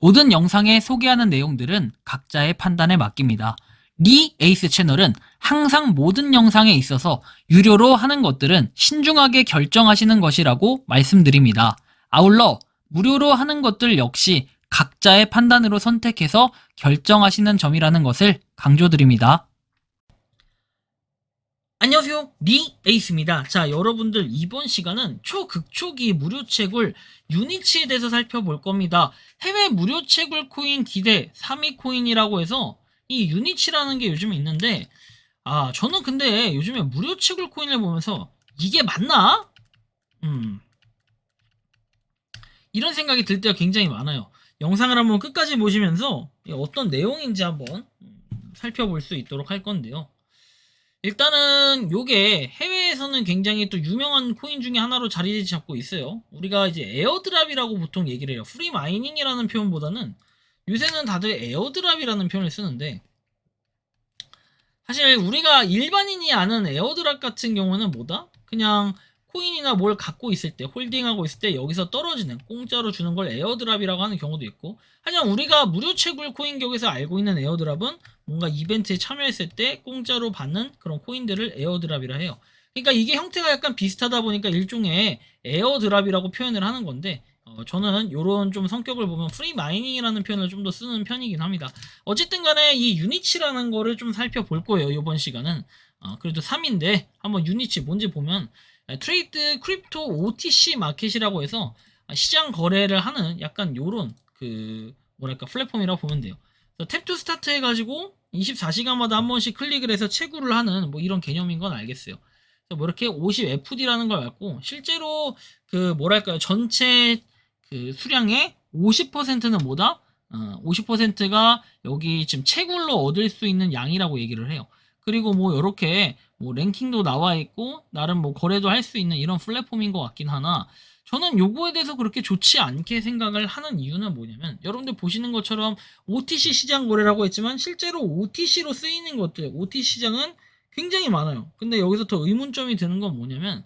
모든 영상에 소개하는 내용들은 각자의 판단에 맡깁니다. 리 에이스 채널은 항상 모든 영상에 있어서 유료로 하는 것들은 신중하게 결정하시는 것이라고 말씀드립니다. 아울러 무료로 하는 것들 역시 각자의 판단으로 선택해서 결정하시는 점이라는 것을 강조드립니다. 안녕하세요, 리 에이스입니다. 자, 여러분들 이번 시간은 초극초기 무료채굴 유니치에 대해서 살펴볼 겁니다. 해외 무료채굴 코인 기대 3위 코인이라고 해서 이 유니치라는 게 요즘에 있는데, 저는 근데 요즘에 무료채굴 코인을 보면서 이게 맞나? 이런 생각이 들 때가 굉장히 많아요. 영상을 한번 끝까지 보시면서 어떤 내용인지 한번 살펴볼 수 있도록 할 건데요. 일단은 요게 해외에서는 굉장히 또 유명한 코인 중에 하나로 자리 잡고 있어요. 우리가 이제 에어드랍이라고 보통 얘기를 해요. 프리 마이닝이라는 표현보다는 요새는 다들 에어드랍이라는 표현을 쓰는데, 사실 우리가 일반인이 아는 에어드랍 같은 경우는 뭐다? 그냥 코인이나 뭘 갖고 있을 때, 홀딩하고 있을 때 여기서 떨어지는, 공짜로 주는 걸 에어드랍이라고 하는 경우도 있고, 하지만 우리가 무료 채굴 코인 격에서 알고 있는 에어드랍은 뭔가 이벤트에 참여했을 때 공짜로 받는 그런 코인들을 에어드랍이라 해요. 그러니까 이게 형태가 약간 비슷하다 보니까 일종의 에어드랍이라고 표현을 하는 건데, 저는 요런 좀 성격을 보면 프리 마이닝이라는 표현을 좀 더 쓰는 편이긴 합니다. 어쨌든 간에 이 유니치라는 거를 좀 살펴볼 거예요, 이번 시간은. 그래도 3인데 한번 유니치 뭔지 보면, 트레이드 크립토 OTC 마켓이라고 해서 시장 거래를 하는 약간 요런 뭐랄까 플랫폼이라고 보면 돼요. 탭 투 스타트 해가지고 24시간마다 한 번씩 클릭을 해서 채굴을 하는 뭐 이런 개념인 건 알겠어요. 뭐 이렇게 50FD라는 걸 갖고 실제로 뭐랄까요, 전체 수량의 50%는 뭐다? 50%가 여기 지금 채굴로 얻을 수 있는 양이라고 얘기를 해요. 그리고 뭐 이렇게 뭐 랭킹도 나와 있고 나름 뭐 거래도 할 수 있는 이런 플랫폼인 것 같긴 하나, 저는 요거에 대해서 그렇게 좋지 않게 생각을 하는 이유는 뭐냐면, 여러분들 보시는 것처럼 OTC 시장 거래라고 했지만 실제로 OTC로 쓰이는 것들, OTC 시장은 굉장히 많아요. 근데 여기서 더 의문점이 드는 건 뭐냐면,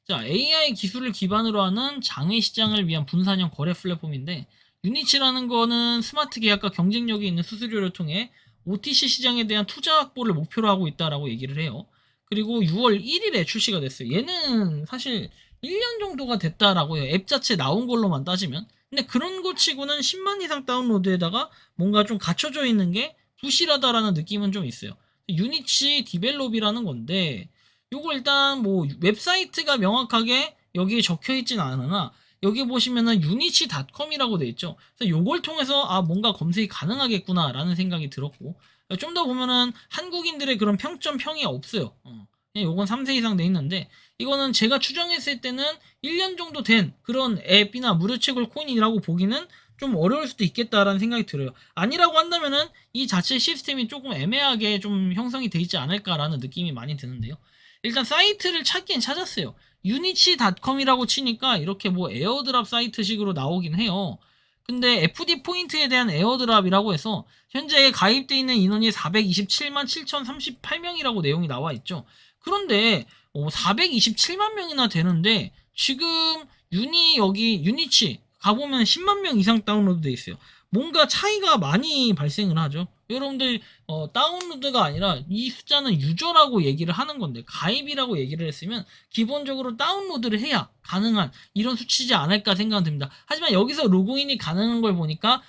자, AI 기술을 기반으로 하는 장외 시장을 위한 분산형 거래 플랫폼인데, 유니치라는 거는 스마트 계약과 경쟁력이 있는 수수료를 통해 OTC 시장에 대한 투자 확보를 목표로 하고 있다라고 얘기를 해요. 그리고 6월 1일에 출시가 됐어요. 얘는 사실 1년 정도가 됐다라고 해요. 앱 자체 나온 걸로만 따지면. 근데 그런 거 치고는 10만 이상 다운로드에다가 뭔가 좀 갖춰져 있는 게 부실하다라는 느낌은 좀 있어요. 유니치 디벨롭이라는 건데, 요거 일단 뭐 웹사이트가 명확하게 여기에 적혀 있진 않으나, 여기 보시면은 유니치닷컴이라고 돼 있죠. 그래서 요걸 통해서 뭔가 검색이 가능하겠구나라는 생각이 들었고, 좀 더 보면은 한국인들의 그런 평이 없어요. 요건 3세 이상 돼 있는데, 이거는 제가 추정했을 때는 1년 정도 된 그런 앱이나 무료채굴 코인이라고 보기는 좀 어려울 수도 있겠다라는 생각이 들어요. 아니라고 한다면은 이 자체 시스템이 조금 애매하게 좀 형성이 돼 있지 않을까라는 느낌이 많이 드는데요. 일단 사이트를 찾긴 찾았어요. 유니치닷컴이라고 치니까 이렇게 뭐 에어드랍 사이트식으로 나오긴 해요. 근데 FD 포인트에 대한 에어드랍이라고 해서 현재 가입돼 있는 인원이 427만 7,038명이라고 내용이 나와 있죠. 그런데 427만 명이나 되는데 지금 유니치 가보면 10만 명 이상 다운로드 돼 있어요. 뭔가 차이가 많이 발생을 하죠. 여러분들 다운로드가 아니라 이 숫자는 유저라고 얘기를 하는 건데, 가입이라고 얘기를 했으면 기본적으로 다운로드를 해야 가능한 이런 수치지 않을까 생각은 듭니다. 하지만 여기서 로그인이 가능한 걸 보니까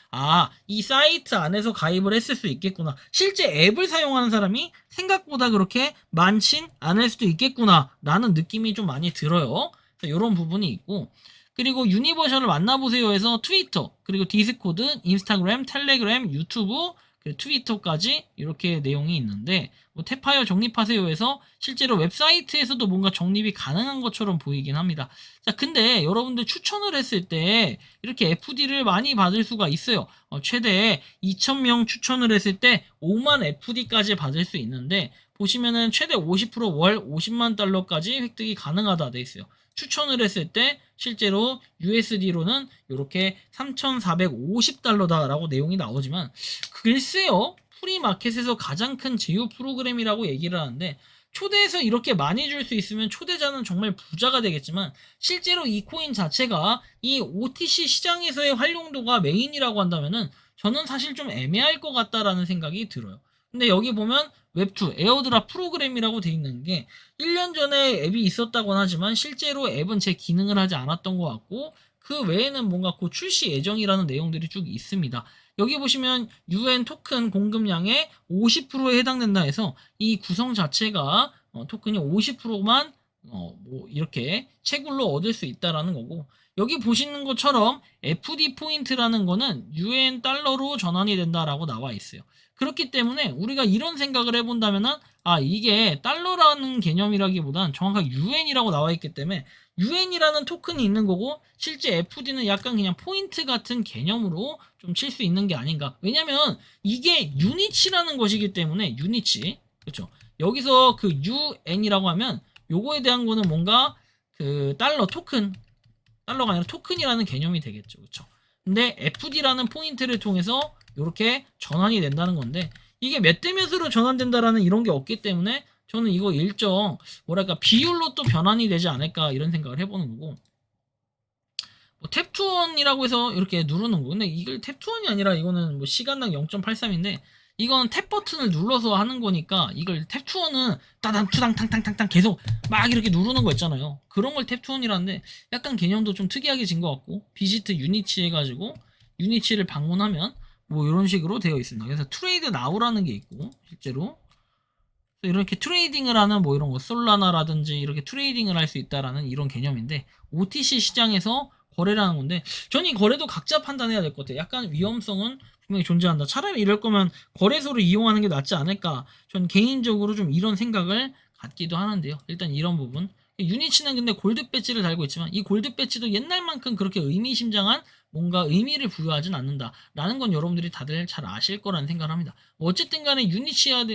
이 사이트 안에서 가입을 했을 수 있겠구나, 실제 앱을 사용하는 사람이 생각보다 그렇게 많진 않을 수도 있겠구나 라는 느낌이 좀 많이 들어요. 이런 부분이 있고, 그리고 유니버셜을 만나보세요 해서 트위터, 그리고 디스코드, 인스타그램, 텔레그램, 유튜브, 그리고 트위터까지 이렇게 내용이 있는데, 뭐 탭하여 적립하세요 해서 실제로 웹사이트에서도 뭔가 적립이 가능한 것처럼 보이긴 합니다. 자, 근데 여러분들 추천을 했을 때 이렇게 FD를 많이 받을 수가 있어요. 최대 2,000명 추천을 했을 때 5만 FD까지 받을 수 있는데, 보시면은 최대 50%월 50만 달러까지 획득이 가능하다 돼 있어요. 추천을 했을 때 실제로 USD로는 이렇게 3,450달러다라고 내용이 나오지만, 글쎄요, 프리마켓에서 가장 큰 제휴 프로그램이라고 얘기를 하는데, 초대해서 이렇게 많이 줄 수 있으면 초대자는 정말 부자가 되겠지만 실제로 이 코인 자체가 이 OTC 시장에서의 활용도가 메인이라고 한다면은 저는 사실 좀 애매할 것 같다라는 생각이 들어요. 근데 여기 보면 웹2 에어드랍 프로그램이라고 돼 있는 게 1년 전에 앱이 있었다곤 하지만 실제로 앱은 제 기능을 하지 않았던 것 같고 그 외에는 뭔가 곧 출시 예정이라는 내용들이 쭉 있습니다. 여기 보시면 UN 토큰 공급량의 50%에 해당된다 해서 이 구성 자체가 토큰이 50%만 뭐 이렇게 채굴로 얻을 수 있다라는 거고 여기 보시는 것처럼 FD 포인트라는 거는 UN 달러로 전환이 된다라고 나와 있어요. 그렇기 때문에 우리가 이런 생각을 해본다면은 이게 달러라는 개념이라기보단 정확하게 UN이라고 나와 있기 때문에 UN이라는 토큰이 있는 거고 실제 FD는 약간 그냥 포인트 같은 개념으로 좀 칠 수 있는 게 아닌가. 왜냐면 이게 유니치라는 것이기 때문에 유니치. 그렇죠. 여기서 그 UN이라고 하면 요거에 대한 거는 뭔가 그 달러 토큰 달러가 아니라 토큰이라는 개념이 되겠죠. 그렇죠. 근데 FD라는 포인트를 통해서 이렇게 전환이 된다는 건데 이게 몇 대 몇으로 전환된다라는 이런 게 없기 때문에 저는 이거 일정 뭐랄까 비율로 또 변환이 되지 않을까 이런 생각을 해보는 거고 뭐 탭투원이라고 해서 이렇게 누르는 거 근데 이걸 탭투원이 아니라 이거는 뭐 시간당 0.83인데 이건 탭 버튼을 눌러서 하는 거니까 이걸 탭투원은 따당 투당 탕탕탕탕 계속 막 이렇게 누르는 거 있잖아요. 그런 걸 탭투원이라는데 약간 개념도 좀 특이하게 진 것 같고 비지트 유니치 해가지고 유니치를 방문하면 뭐 이런 식으로 되어 있습니다. 그래서 트레이드 나우라는 게 있고 실제로 이렇게 트레이딩을 하는 뭐 이런 거 솔라나라든지 이렇게 트레이딩을 할 수 있다라는 이런 개념인데 OTC 시장에서 거래를 하는 건데 저는 이 거래도 각자 판단해야 될 것 같아요. 약간 위험성은 분명히 존재한다. 차라리 이럴 거면 거래소를 이용하는 게 낫지 않을까. 전 개인적으로 좀 이런 생각을 갖기도 하는데요. 일단 이런 부분. 유니치는 근데 골드 배지를 달고 있지만 이 골드 배지도 옛날만큼 그렇게 의미심장한 뭔가 의미를 부여하진 않는다라는 건 여러분들이 다들 잘 아실 거라는 생각을 합니다. 뭐 어쨌든 간에 유니치에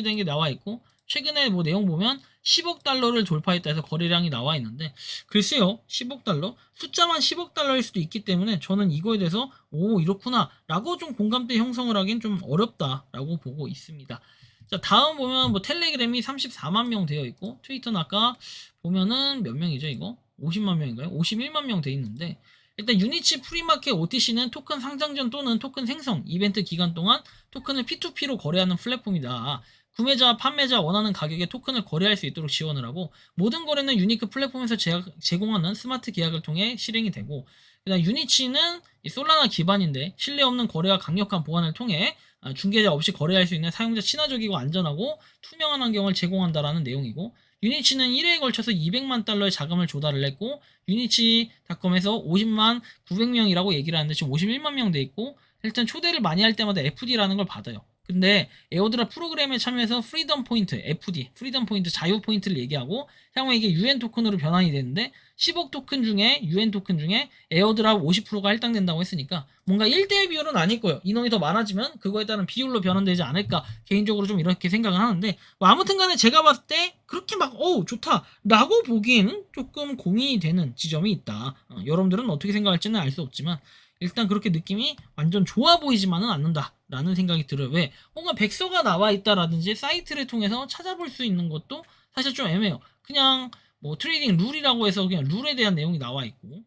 대한 게 나와 있고 최근에 뭐 내용 보면 10억 달러를 돌파했다 해서 거래량이 나와 있는데 글쎄요 10억 달러? 숫자만 10억 달러일 수도 있기 때문에 저는 이거에 대해서 오 이렇구나 라고 좀 공감대 형성을 하긴 좀 어렵다라고 보고 있습니다. 자 다음 보면 뭐 텔레그램이 34만 명 되어 있고 트위터는 아까 보면은 몇 명이죠 이거? 50만 명인가요? 51만 명 되어 있는데 일단 유니치 프리마켓 OTC는 토큰 상장 전 또는 토큰 생성 이벤트 기간 동안 토큰을 P2P로 거래하는 플랫폼이다. 구매자, 판매자 원하는 가격에 토큰을 거래할 수 있도록 지원을 하고 모든 거래는 유니크 플랫폼에서 제공하는 스마트 계약을 통해 실행이 되고 그다음 유니치는 솔라나 기반인데 신뢰 없는 거래와 강력한 보안을 통해 중개자 없이 거래할 수 있는 사용자 친화적이고 안전하고 투명한 환경을 제공한다라는 내용이고 유니치는 1회에 걸쳐서 200만 달러의 자금을 조달을 했고 유니치닷컴에서 50만 900명이라고 얘기를 하는데 지금 51만 명 돼 있고 일단 초대를 많이 할 때마다 FD라는 걸 받아요. 근데 에어드랍 프로그램에 참여해서 프리덤 포인트, FD, 프리덤 포인트, 자유 포인트를 얘기하고 향후에 이게 UN 토큰으로 변환이 되는데 10억 토큰 중에 UN 토큰 중에 에어드랍 50%가 할당된다고 했으니까 뭔가 1대1 비율은 아닐 거예요. 인원이 더 많아지면 그거에 따른 비율로 변환되지 않을까 개인적으로 좀 이렇게 생각을 하는데 뭐 아무튼 간에 제가 봤을 때 그렇게 막 좋다 라고 보기에는 조금 고민이 되는 지점이 있다. 여러분들은 어떻게 생각할지는 알 수 없지만 일단 그렇게 느낌이 완전 좋아 보이지만은 않는다 라는 생각이 들어요. 왜? 뭔가 백서가 나와 있다라든지 사이트를 통해서 찾아볼 수 있는 것도 사실 좀 애매해요. 그냥 뭐 트레이딩 룰이라고 해서 그냥 룰에 대한 내용이 나와 있고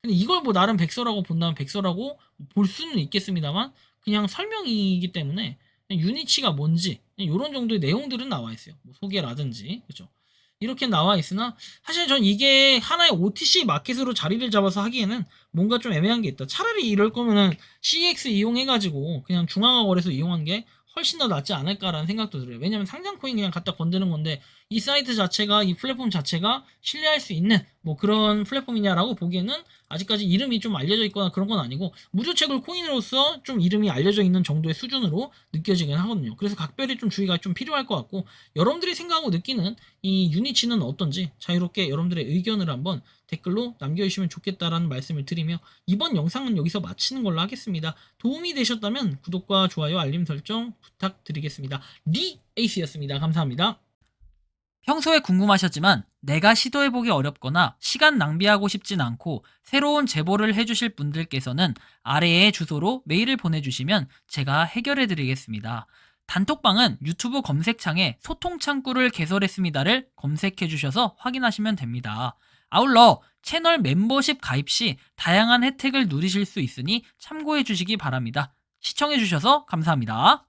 근데 이걸 뭐 나름 백서라고 본다면 백서라고 볼 수는 있겠습니다만 그냥 설명이기 때문에 유니치가 뭔지 이런 정도의 내용들은 나와 있어요. 뭐 소개라든지 그렇죠. 이렇게 나와 있으나 사실 전 이게 하나의 OTC 마켓으로 자리를 잡아서 하기에는 뭔가 좀 애매한 게 있다. 차라리 이럴 거면은 CX 이용해가지고 그냥 중앙화 거래소 이용한 게 훨씬 더 낫지 않을까라는 생각도 들어요. 왜냐면 상장 코인 그냥 갖다 건드는 건데 이 사이트 자체가 이 플랫폼 자체가 신뢰할 수 있는 뭐 그런 플랫폼이냐라고 보기에는 아직까지 이름이 좀 알려져 있거나 그런 건 아니고 무료채굴 코인으로서 좀 이름이 알려져 있는 정도의 수준으로 느껴지긴 하거든요. 그래서 각별히 좀 주의가 좀 필요할 것 같고 여러분들이 생각하고 느끼는 이 유니치는 어떤지 자유롭게 여러분들의 의견을 한번 댓글로 남겨주시면 좋겠다라는 말씀을 드리며 이번 영상은 여기서 마치는 걸로 하겠습니다. 도움이 되셨다면 구독과 좋아요 알림 설정 부탁드리겠습니다. 리 에이스였습니다. 감사합니다. 평소에 궁금하셨지만 내가 시도해보기 어렵거나 시간 낭비하고 싶진 않고 새로운 제보를 해주실 분들께서는 아래의 주소로 메일을 보내주시면 제가 해결해드리겠습니다. 단톡방은 유튜브 검색창에 소통 창구를 개설했습니다를 검색해 주셔서 확인하시면 됩니다. 아울러 채널 멤버십 가입 시 다양한 혜택을 누리실 수 있으니 참고해 주시기 바랍니다. 시청해 주셔서 감사합니다.